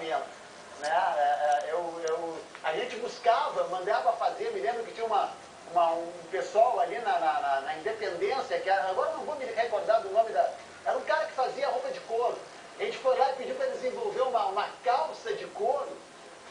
equipamento. Né? A gente buscava, mandava fazer, me lembro que tinha um pessoal ali na Independência, que era, agora não vou me recordar do nome era um cara que fazia roupa de couro. A gente foi lá e pediu para desenvolver uma calça de couro,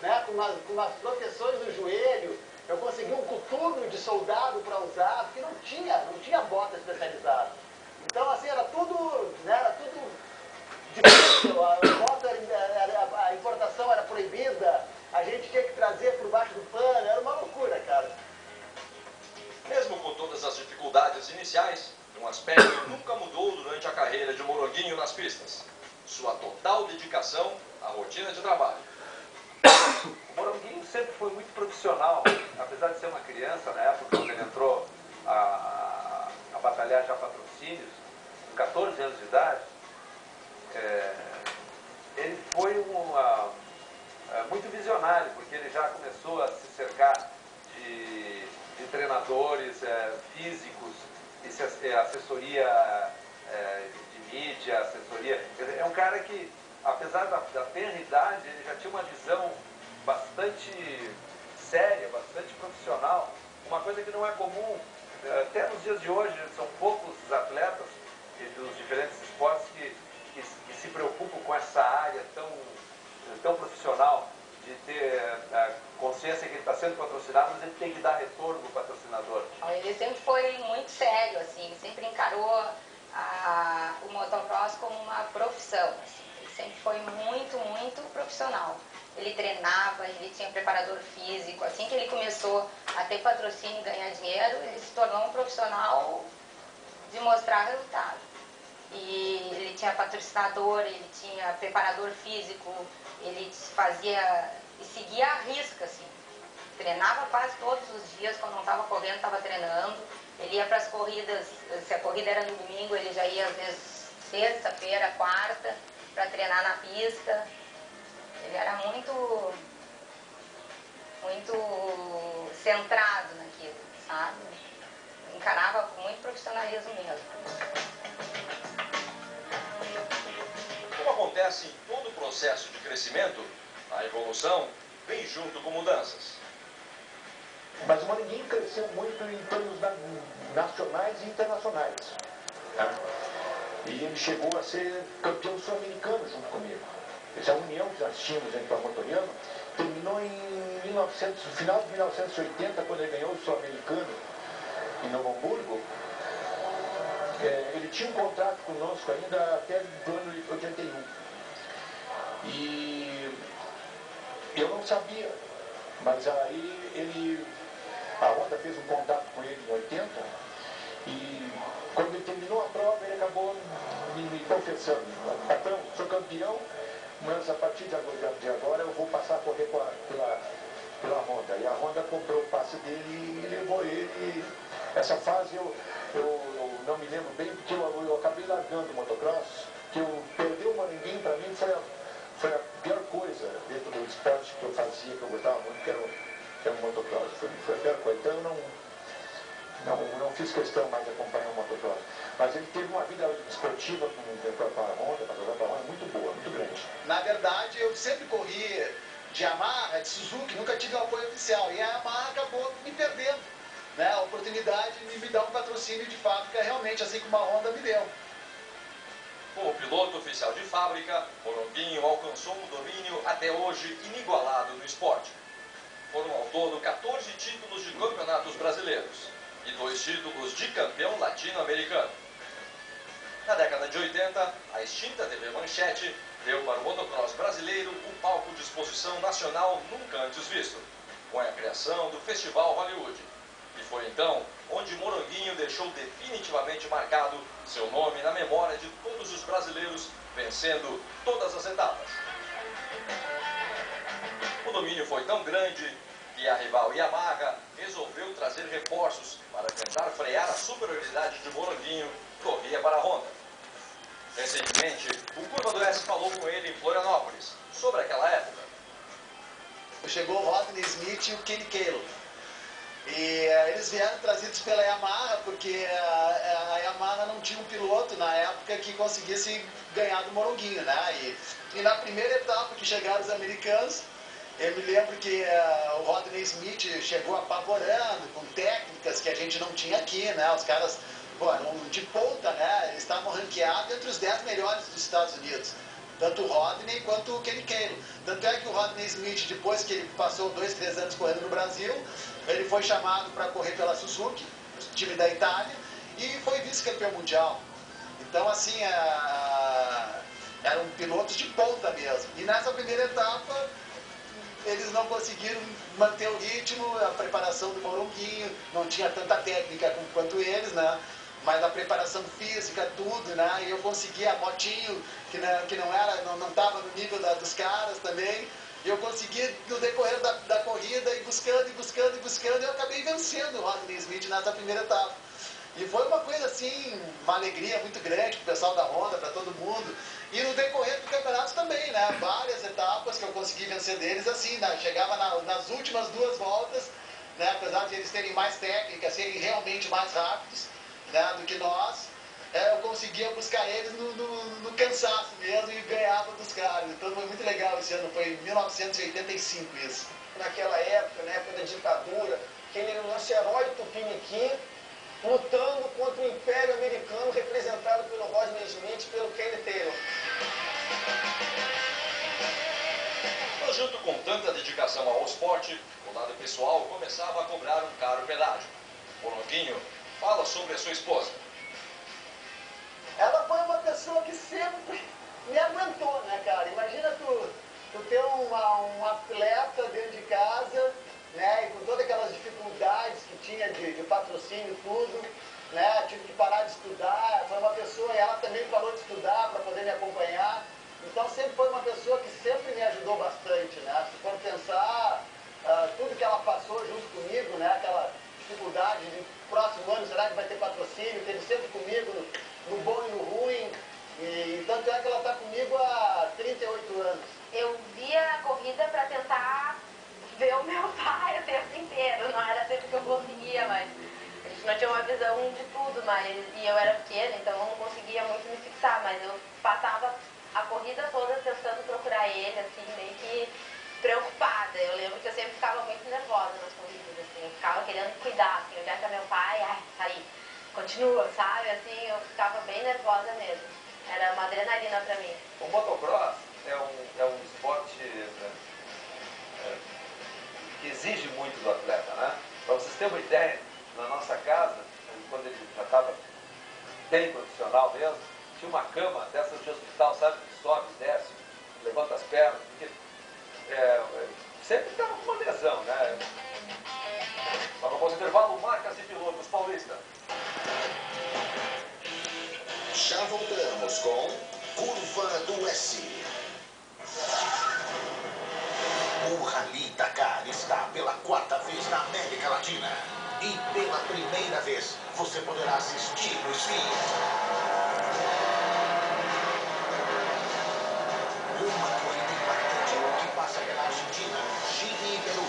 né, com umas proteções no joelho. Eu consegui um coturno de soldado para usar, porque não tinha bota especializada. Então, assim, era tudo difícil, a importação era proibida, a gente tinha que trazer por baixo do pano, era uma loucura, cara. Mesmo com todas as dificuldades iniciais, um aspecto nunca mudou durante a carreira de Moranguinho nas pistas: sua total dedicação à rotina de trabalho. O Moranguinho sempre foi muito profissional, apesar de ser uma criança, na época quando ele entrou a batalhar já patrocínios, com 14 anos de idade, ele foi muito visionário, porque ele já começou a se cercar de treinadores físicos, assessoria de mídia, assessoria. É um cara que, apesar da tenra idade, ele já tinha uma visão bastante séria, bastante profissional, uma coisa que não é comum, até nos dias de hoje, são poucos os atletas dos diferentes esportes que se preocupam com essa área tão profissional, de ter a consciência que ele está sendo patrocinado, mas ele tem que dar retorno para o patrocinador. Ele sempre foi muito sério, assim, sempre encarou o motocross como uma profissão, assim. Ele sempre foi muito, muito profissional. Ele treinava, ele tinha preparador físico. Assim que ele começou a ter patrocínio e ganhar dinheiro, ele se tornou um profissional de mostrar resultado. E ele tinha patrocinador, ele tinha preparador físico, ele fazia e seguia a risca, assim. Treinava quase todos os dias, quando não estava correndo, estava treinando. Ele ia para as corridas, se a corrida era no domingo, ele já ia às vezes terça-feira, quarta, para treinar na pista. Ele era muito centrado naquilo, sabe? Encarava com muito profissionalismo mesmo. Como acontece em todo o processo de crescimento, a evolução vem junto com mudanças. Mas o Moranguinho cresceu muito em termos nacionais e internacionais. Tá? E ele chegou a ser campeão sul-americano junto comigo. Essa união que nós tínhamos entre o motoriano terminou no final de 1980, quando ele ganhou o sul-americano em Novo Hamburgo. Ele tinha um contrato conosco ainda até o ano de 81. E eu não sabia, mas aí a Honda fez um contato com ele em 80, e quando ele terminou a prova, ele acabou me confessando: patrão, sou campeão, mas a partir de agora eu vou passar a correr pela Honda. E a Honda comprou o passe dele e levou ele. Essa fase eu não me lembro bem, porque eu acabei largando o motocross, que eu perder o Moranguinho, para mim foi a pior coisa dentro do esporte que eu fazia, que eu gostava muito, que era o motocross. Foi a pior coisa. Então eu não fiz questão mais de acompanhar o motocross. Mas ele teve uma vida esportiva para a Honda, muito boa, muito grande. Na verdade, eu sempre corri de Yamaha, de Suzuki, nunca tive um apoio oficial. E a Yamaha acabou me perdendo, né, a oportunidade de me dar um patrocínio de fábrica, realmente, assim como a Honda me deu. Como piloto oficial de fábrica, Moranguinho alcançou um domínio até hoje inigualado no esporte. Foram ao todo 14 títulos de campeonatos brasileiros e 2 títulos de campeão latino-americano. Na década de 80, a extinta TV Manchete deu para o motocross brasileiro um palco de exposição nacional nunca antes visto, com a criação do Festival Hollywood. E foi então onde Moranguinho deixou definitivamente marcado seu nome na memória de todos os brasileiros, vencendo todas as etapas. O domínio foi tão grande que a rival Yamaha resolveu trazer reforços para tentar frear a superioridade de Moranguinho, que corria para a Honda. Recentemente, o Curva do S falou com ele em Florianópolis sobre aquela época. Chegou o Rodney Smith e o Kenny Calo. E eles vieram trazidos pela Yamaha, porque a Yamaha não tinha um piloto na época que conseguisse ganhar do Moronguinho, né? E na primeira etapa que chegaram os americanos, eu me lembro que o Rodney Smith chegou apavorando, com técnicas que a gente não tinha aqui, né? Os caras, eram de ponta, né? Eles estavam ranqueados entre os 10 melhores dos Estados Unidos. Tanto o Rodney quanto o Kenny Calo. Tanto é que o Rodney Smith, depois que ele passou 2, 3 anos correndo no Brasil, ele foi chamado para correr pela Suzuki, time da Itália, e foi vice-campeão mundial. Então, assim, eram pilotos de ponta mesmo. E nessa primeira etapa, eles não conseguiram manter o ritmo, a preparação do Moronguinho, não tinha tanta técnica quanto eles, né? Mas a preparação física, tudo, né? E eu consegui a motinho, que não estava no nível dos caras também. E eu consegui, no decorrer da corrida, ir buscando, e eu acabei vencendo o Rodney Smith nessa primeira etapa. E foi uma coisa assim, uma alegria muito grande para o pessoal da Honda, para todo mundo. E no decorrer do campeonato também, né? Várias etapas que eu consegui vencer deles assim, né? Chegava nas últimas 2 voltas, né? Apesar de eles terem mais técnica, serem realmente mais rápidos, né, do que nós, eu conseguia buscar eles no cansaço mesmo e ganhava dos caras. Então foi muito legal esse ano, foi em 1985 isso. Naquela época, na época da ditadura, aquele nosso herói Tupiniquim, lutando contra o Império Americano, representado pelo Rodney Smith e pelo Kenny Taylor. Mas junto com tanta dedicação ao esporte, o lado pessoal começava a cobrar um caro pedágio. Moronguinho fala sobre a sua esposa. Ela foi uma pessoa que sempre me aguentou, né, cara? Imagina tu ter um atleta dentro de casa, né, e com todas aquelas dificuldades que tinha de patrocínio, tudo, né, tive que parar de estudar. Foi uma pessoa, e ela também parou de estudar para poder me acompanhar. Então sempre foi uma pessoa que sempre me ajudou bastante, né? Se for pensar, tudo que ela passou junto comigo, né, aquela dificuldade de próximo ano, será que vai ter patrocínio? Teve sempre comigo no bom e no ruim. E tanto é que ela está comigo há 38 anos. Eu via a corrida para tentar ver o meu pai o tempo inteiro. Não era sempre que eu conseguia, mas a gente não tinha uma visão de tudo. E eu era pequena, então eu não conseguia muito me fixar. Mas eu passava a corrida toda tentando procurar ele, assim, meio que preocupada. Eu lembro que eu sempre ficava muito nervosa nas corridas, assim. Eu ficava querendo cuidar, assim, onde é que é meu pai? Ai, tá aí. Continua, sabe? Assim, eu ficava bem nervosa mesmo. Era uma adrenalina pra mim. O motocross é um esporte que exige muito do atleta, né? Para vocês terem uma ideia, na nossa casa, quando ele já estava bem profissional mesmo, tinha uma cama dessas de hospital, sabe? Que sobe, desce, levanta as pernas, porque sempre estava com uma lesão, né? Mas após o intervalo, marcas e pilotos paulista. Já voltamos com Curva do S. O Rally Dakar está pela 4ª vez na América Latina. E pela primeira vez você poderá assistir no stream. Uma corrida impactante que passa pela Argentina, Chile e Peru.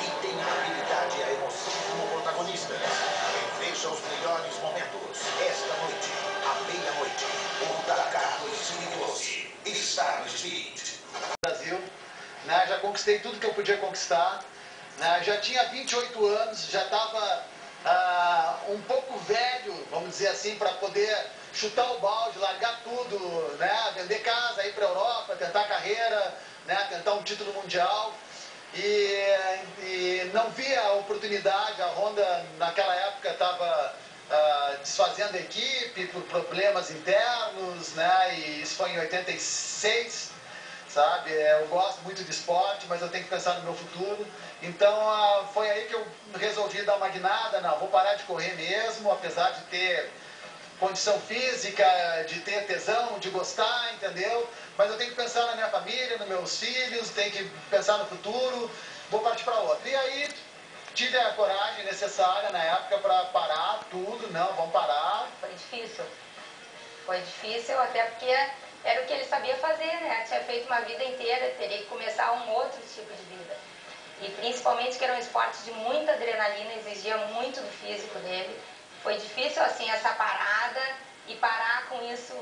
E tem a habilidade e a emoção como protagonistas. Reveja os melhores momentos. Esta noite, à meia-noite, o Dakar 2012 está no Speed. Brasil, né, já conquistei tudo que eu podia conquistar, né, já tinha 28 anos, já estava um pouco velho, vamos dizer assim, para poder chutar o balde, largar tudo, né, vender casa, ir para a Europa, tentar carreira, né, tentar um título mundial. E não via a oportunidade. A Honda naquela época estava desfazendo a equipe por problemas internos, né? E isso foi em 86, sabe? Eu gosto muito de esporte, mas eu tenho que pensar no meu futuro. Então foi aí que eu resolvi dar uma guinada. Não, vou parar de correr mesmo, apesar de ter condição física, de ter tesão, de gostar, entendeu? Mas eu tenho que pensar na minha família, nos meus filhos, tenho que pensar no futuro, vou partir para outra. E aí tive a coragem necessária na época para parar tudo, não, vamos parar. Foi difícil. Foi difícil até porque era o que ele sabia fazer, né? Tinha feito uma vida inteira, teria que começar um outro tipo de vida. E principalmente que era um esporte de muita adrenalina, exigia muito do físico dele. Foi difícil, assim, essa parada e parar com isso,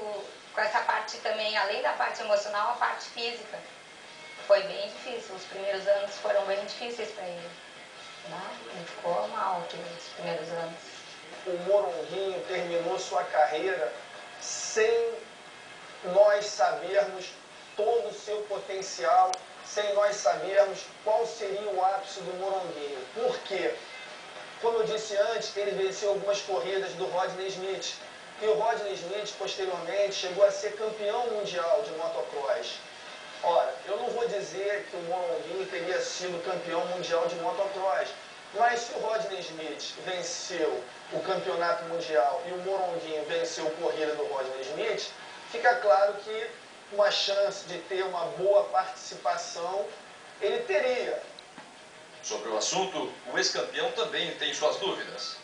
com essa parte também, além da parte emocional, a parte física. Foi bem difícil, os primeiros anos foram bem difíceis para ele. Ele ficou mal os primeiros anos. O Moronguinho terminou sua carreira sem nós sabermos todo o seu potencial, sem nós sabermos qual seria o ápice do Moronguinho. Por quê? Como eu disse antes, ele venceu algumas corridas do Rodney Smith. E o Rodney Smith, posteriormente, chegou a ser campeão mundial de motocross. Ora, eu não vou dizer que o Moronguinho teria sido campeão mundial de motocross, mas se o Rodney Smith venceu o campeonato mundial e o Moronguinho venceu a corrida do Rodney Smith, fica claro que uma chance de ter uma boa participação ele teria. Sobre o assunto, o ex-campeão também tem suas dúvidas.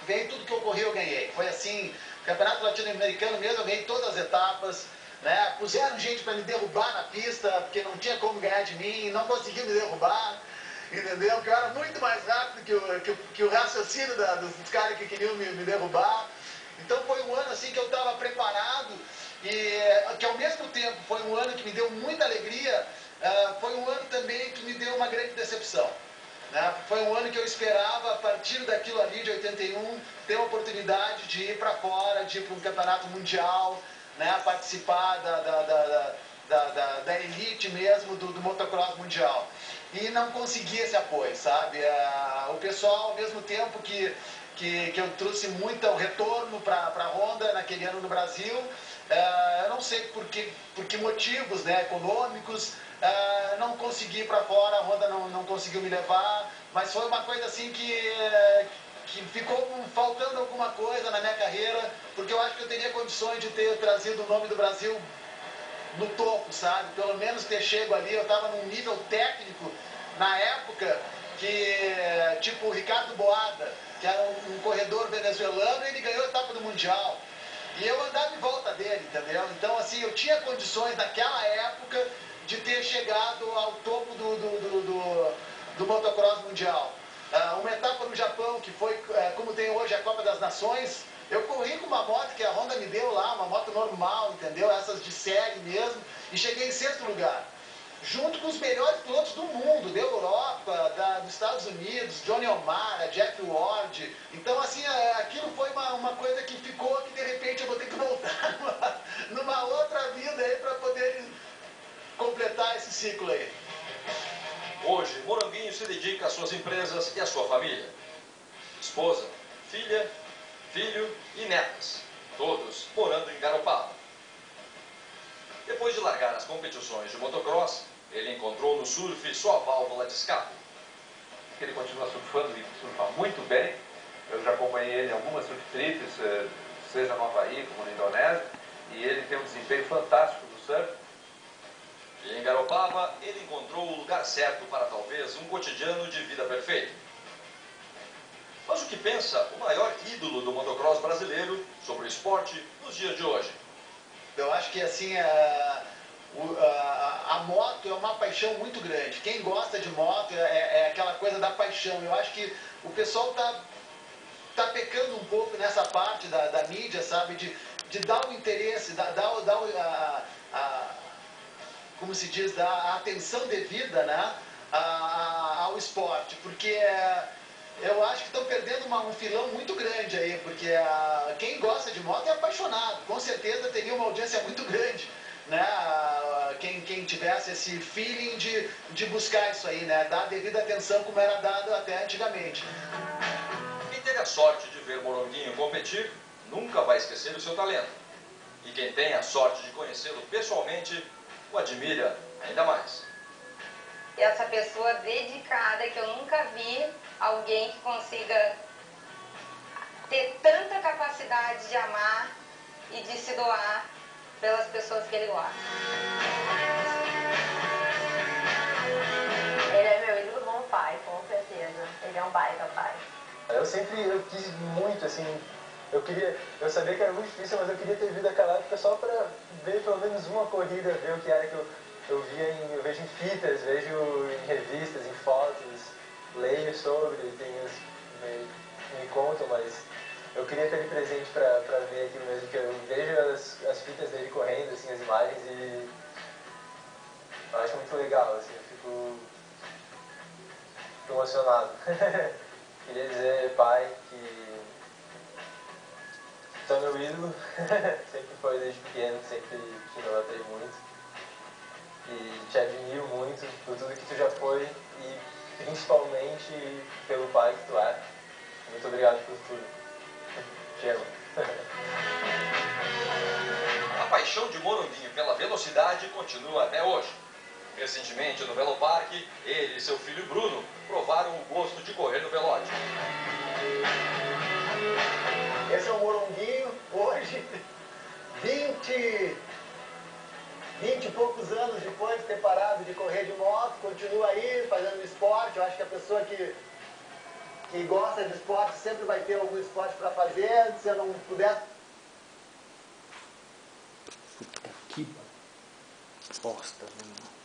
Ganhei tudo que ocorreu, eu ganhei. Foi assim, campeonato latino-americano mesmo, eu ganhei todas as etapas. Né? Puseram gente para me derrubar na pista, porque não tinha como ganhar de mim, não conseguiu me derrubar, entendeu? Porque eu era muito mais rápido que o raciocínio dos caras que queriam me derrubar. Então foi um ano assim que eu estava preparado e que ao mesmo tempo foi um ano que me deu muita alegria, foi um ano também que me deu uma grande decepção. Né? Foi um ano que eu esperava, a partir daquilo ali de 81, ter a oportunidade de ir para fora, de ir para um campeonato mundial, né, participar da elite mesmo do motocross mundial. E não consegui esse apoio, sabe? O pessoal, ao mesmo tempo que eu trouxe muito retorno para a Honda naquele ano no Brasil, eu não sei por que motivos, né, econômicos, não consegui ir para fora, a Honda não conseguiu me levar, mas foi uma coisa assim que ficou faltando alguma coisa na minha carreira, porque eu acho que eu teria condições de ter trazido o nome do Brasil no topo, sabe? Pelo menos ter chego ali, eu estava num nível técnico na época que, tipo o Ricardo Boada, que era um corredor venezuelano, ele ganhou a etapa do Mundial. E eu andava em volta dele, entendeu? Então, assim, eu tinha condições naquela época de ter chegado ao topo do motocross mundial. Uma etapa no Japão, que foi, como tem hoje a Copa das Nações, eu corri com uma moto que a Honda me deu lá, uma moto normal, entendeu? Essas de série mesmo, e cheguei em 6º lugar. Junto com os melhores pilotos do mundo, da Europa, dos Estados Unidos, Johnny O'Mara, Jeff Ward. Então, assim, aquilo foi uma coisa que ficou, que de repente eu vou ter que voltar numa outra vida aí para poder completar esse ciclo aí. Hoje, Moronguinho se dedica às suas empresas e à sua família. Esposa, filha, filho e netas, todos morando em Garopaba. Depois de largar as competições de motocross, ele encontrou no surf sua válvula de escape. Ele continua surfando e surfa muito bem. Eu já acompanhei ele em algumas surf trips, seja no Havaí como na Indonésia, e ele tem um desempenho fantástico no surf. E em Garopaba, ele encontrou o lugar certo para talvez um cotidiano de vida perfeito. Mas o que pensa o maior ídolo do motocross brasileiro sobre o esporte nos dias de hoje? Eu acho que assim, a moto é uma paixão muito grande. Quem gosta de moto é aquela coisa da paixão. Eu acho que o pessoal tá pecando um pouco nessa parte da mídia, sabe? De dar o interesse, como se diz, dar a atenção devida, né, ao esporte. Porque eu acho que estão perdendo um filão muito grande aí, porque quem gosta de moto é apaixonado, com certeza teria uma audiência muito grande, né, quem tivesse esse feeling de buscar isso aí, né, dar a devida atenção como era dado até antigamente. Quem teve a sorte de ver Moronguinho competir, nunca vai esquecer o seu talento. E quem tem a sorte de conhecê-lo pessoalmente, o admira ainda mais. E essa pessoa dedicada, que eu nunca vi alguém que consiga ter tanta capacidade de amar e de se doar pelas pessoas que ele gosta. Ele é meu ídolo como pai, com certeza. Ele é um baita pai. Eu quis muito, assim, eu sabia que era muito difícil, mas eu queria ter vindo aquela época só para ver pelo menos uma corrida, ver o que era que eu vejo em fitas, vejo em revistas, em fotos, leio sobre, me contam, mas eu queria ter ele presente pra ver aquilo mesmo, que eu vejo as fitas dele correndo, assim, as imagens, e eu acho muito legal, assim, eu fico emocionado. Queria dizer, pai, que tu é meu ídolo, sempre foi desde pequeno, sempre te idolatrei muito, e te admiro muito por tudo que tu já foi, e principalmente pelo pai que tu é. Muito obrigado por tudo. Te amo. A paixão de Morondinho pela velocidade continua até hoje. Recentemente, no Veloparque, ele e seu filho Bruno provaram o gosto de correr no velódromo. Esse é o Morondinho, hoje, 20 e poucos anos depois de ter parado de correr de moto, continua aí fazendo esporte. Eu acho que a pessoa que gosta de esporte sempre vai ter algum esporte para fazer. Se eu não puder... Puta que bosta, mano.